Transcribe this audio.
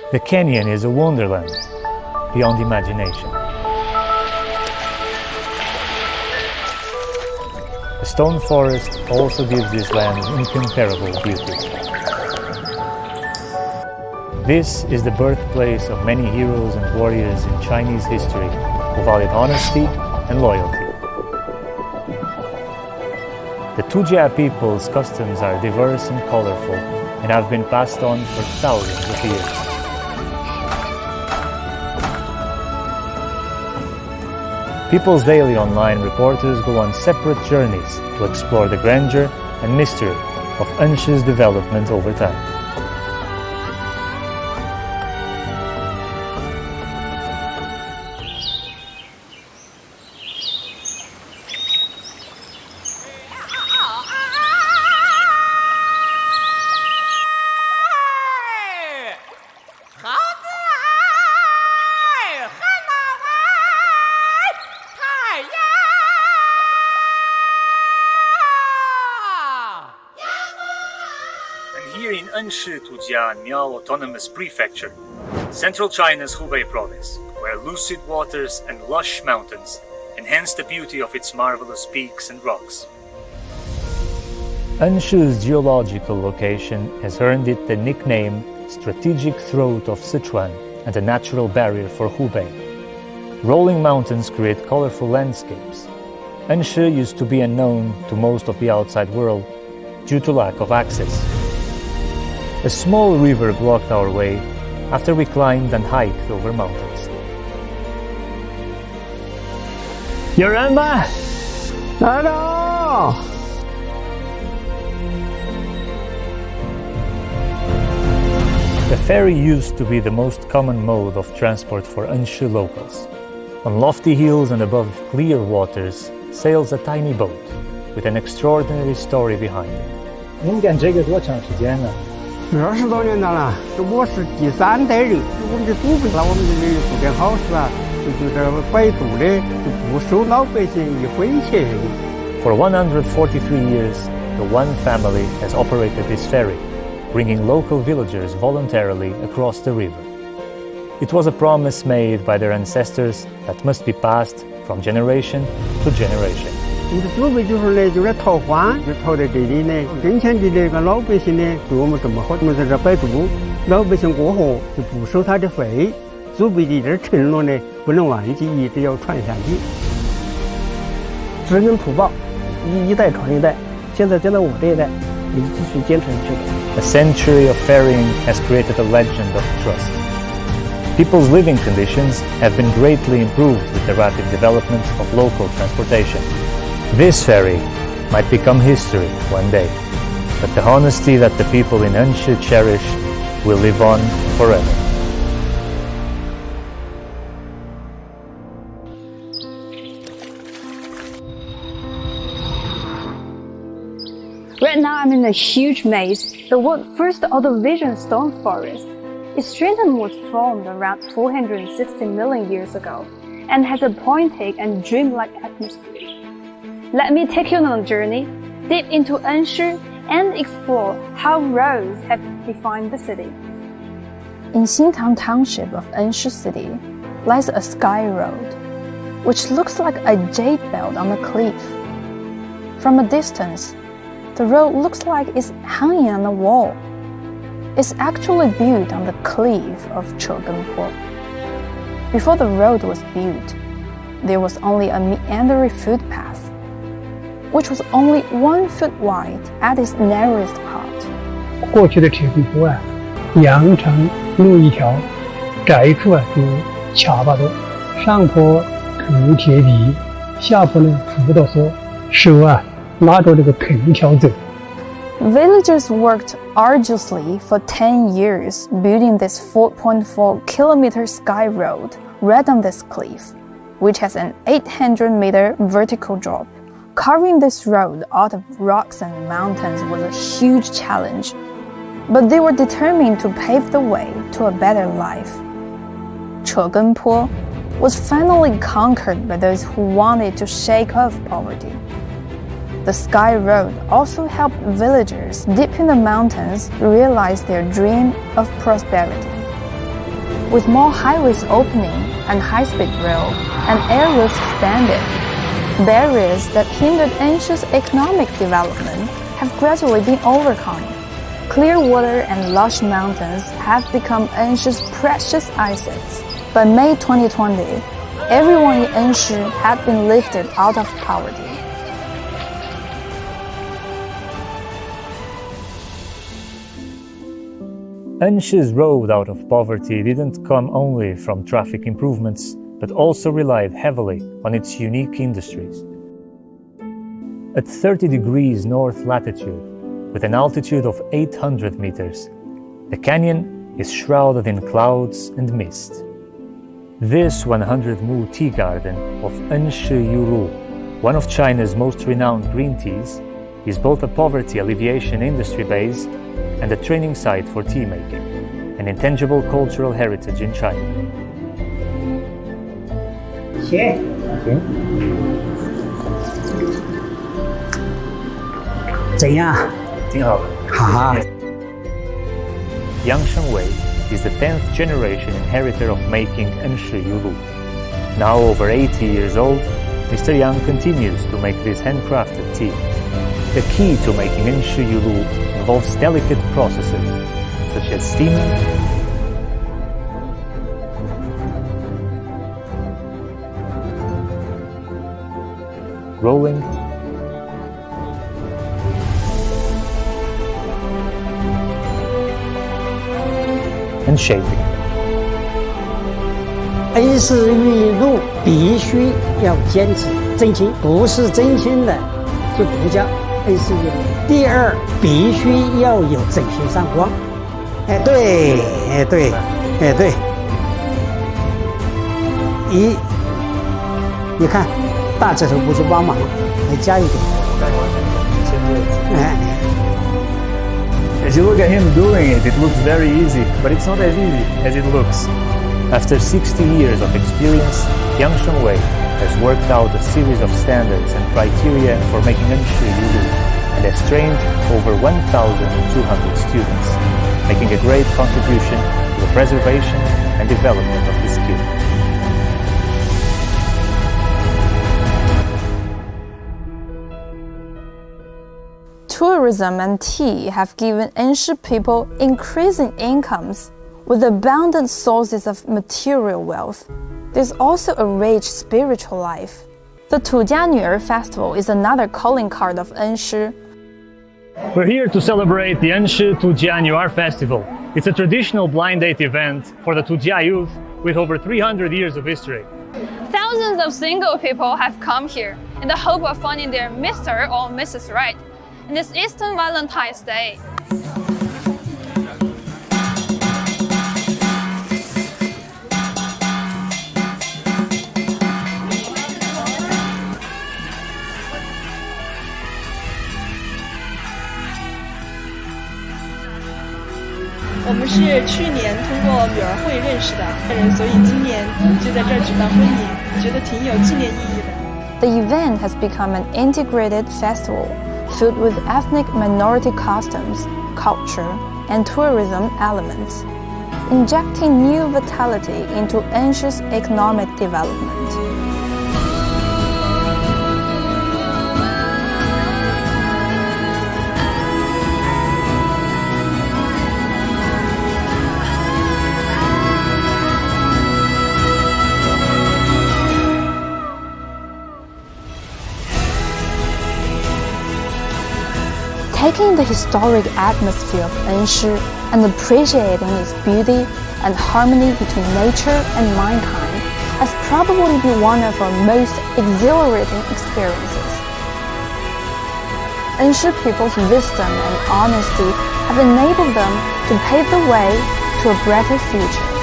The canyon is a wonderland beyond imagination. The stone forest also gives this land incomparable beauty. This is the birthplace of many heroes and warriors in Chinese history who valued honesty and loyalty. The Tujia people's customs are diverse and colorful and have been passed on for thousands of years. People's Daily online reporters go on separate journeys to explore the grandeur and mystery of Enshi's development over time. Here in Enshi Tujia Miao Autonomous Prefecture, central China's Hubei province, where lucid waters and lush mountains enhance the beauty of its marvelous peaks and rocks. Enshi's geological location has earned it the nickname Strategic Throat of Sichuan and a natural barrier for Hubei. Rolling mountains create colorful landscapes. Enshi used to be unknown to most of the outside world due to lack of access. A small river blocked our way after we climbed and hiked over mountains. 有人吗？来了！ The ferry used to be the most common mode of transport for Enshi locals. On lofty hills and above clear waters sails a tiny boat with an extraordinary story behind it. 您干这个多长时间了20多年了，我是第3代人。我们的祖辈，那我们这里做点好事啊，就是摆渡的，就不收老百姓一分钱。For 143 years, the One family has operated this ferry, bringing local villagers voluntarily across the river. It was a promise made by their ancestors that must be passed from generation to generation. 我们的祖辈就是呢，就来逃荒，就逃在这里呢。跟前的那个老百姓呢，对我们这么好，我们在这摆渡，老百姓过河就不收他的费。祖辈的这点承诺呢，不能忘记，一直要传下去。知恩图报，一代传一代。现在我这一代，也继续坚持下去。A century of ferrying has created a legend of trust. People's living conditions have been greatly improved with the rapid development of local transportation. This ferry might become history one day, but the honesty that the people in Enshi cherish will live on forever. Right now I'm in a huge maze. The world's first auto-vision stone forest. Its strength was formed around 460 million years ago and has a poetic and dreamlike atmosphere. Let me take you on a journey deep into Enshi and explore how roads have defined the city. In Xintang Township of Enshi City lies a sky road, which looks like a jade belt on a cliff. From a distance, the road looks like it's hanging on a wall. It's actually built on the cliff of Chegenpo. Before the road was built, there was only a meandering footpath, which was only 1 foot wide at its narrowest part. 过去的铁皮坡啊，扬长路一条，窄处啊有7、8多，上坡铺铁皮，下坡呢扶到说手啊拉着这个藤条走。Villagers worked arduously for 10 years building this 4.4 kilometer sky road right on this cliff, which has an 800-meter vertical drop. Carving this road out of rocks and mountains was a huge challenge, but they were determined to pave the way to a better life. Chegenpo was finally conquered by those who wanted to shake off poverty. The Sky Road also helped villagers deep in the mountains realize their dream of prosperity. with more highways opening and high-speed rail and air routes expanded. Barriers that hindered Enshi's economic development have gradually been overcome. Clear water and lush mountains have become Enshi's precious assets. By May 2020, everyone in Enshi had been lifted out of poverty. Enshi's road out of poverty didn't come only from traffic improvements, but also relied heavily on its unique industries. At 30 degrees north latitude, with an altitude of 800 meters, the canyon is shrouded in clouds and mist. This 100-mu tea garden of Enshi Yulu, one of China's most renowned green teas, is both a poverty alleviation industry base and a training site for tea making, an intangible cultural heritage in China. 行，怎样？挺好的。好。 Yang Shengwei is the 10th generation inheritor of making Enshi Yulu. Now over 80 years old, Mr. Yang continues to make this handcrafted tea. The key to making Enshi Yulu involves delicate processes, such as steaming, rolling, and shaping. 恩师玉露必须要坚持真心，不是真心的就不叫恩师玉露。第二，必须要有真心上光。哎，对，哎对，哎对。你看大指头不是帮忙，还加一点。哎。 As you look at him doing it, it looks very easy, but it's not as easy as it looks. After 60 years of experience, Yang Shengwei has worked out a series of standards and criteria for making Enshi Yulu and has trained over 1,200 students, making a great contribution to the preservation and development of the skill. Tourism and tea have given Enshi people increasing incomes with abundant sources of material wealth. There's also a rich spiritual life. The Tujia festival is another calling card of Enshi. We're here to celebrate the Enshi Tujia Festival. It's a traditional blind date event for the Tujia youth with over 300 years of history. Thousands of single people have come here in the hope of finding their Mr. or Mrs. Right. And it's Eastern Valentine's Day. We 我们是去年通过女儿会认识的人，所以今年就在这儿举办婚礼，觉得挺有纪念意义的。The event has become an integrated festival filled with ethnic minority customs, culture, and tourism elements, injecting new vitality into Enshi's economic development. Taking the historic atmosphere of Enshi and appreciating its beauty and harmony between nature and mankind has probably been one of our most exhilarating experiences. Enshi people's wisdom and honesty have enabled them to pave the way to a brighter future.